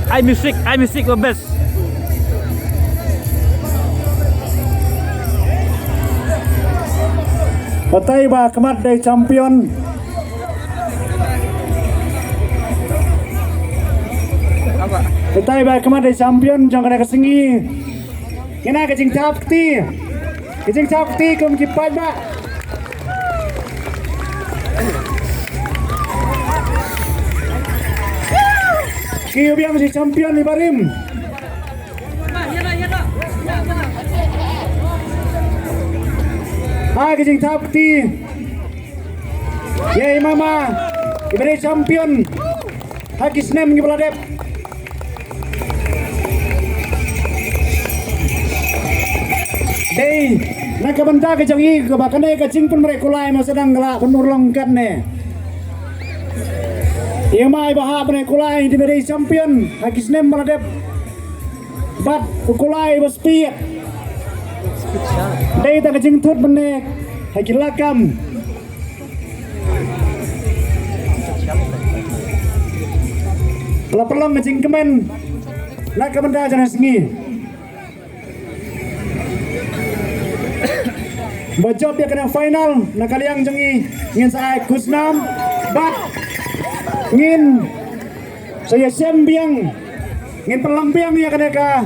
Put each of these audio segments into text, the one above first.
iMusic the best. Patay ba kemat dari champion. Patay ba kemat dari champion jang kena kesengi. Kena kecing tapti. Kecing tapti kum kipat ba. Kiyo biar masih champion ni barim. Kecing tapti. Yey mama. Ibare champion. Hakis nem ni beladep. Dey, nak kebenta kecang i kebakan deh kecing pun mereka kulai masa sedang gelak penur longkat ne. Ia mai bahap ne kulai di beri champion hakis nem beladep. Bat kulai berspeed. Dey tak kecing tut benek hakis lakam. Pelapelong kecing kemen. Nak kebenta jangan sengi. Bajop dia kena final nak kaliang jengi ngin saya kusnam bat ngin saya sembiang ngin pelampiang ya kena ka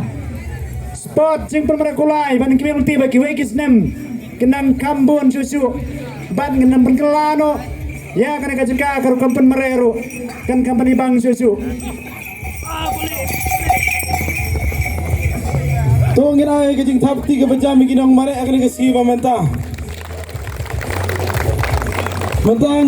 spot jing permerakulai ban kimil ti bagi wekis nem kenan kambun susu ban ngin penkelano ya kena ka jengka karu kampen mereru kan company bang susu Tungin ay kajing tapti ke pejami kinong mare akan kasi pamenta. Mentang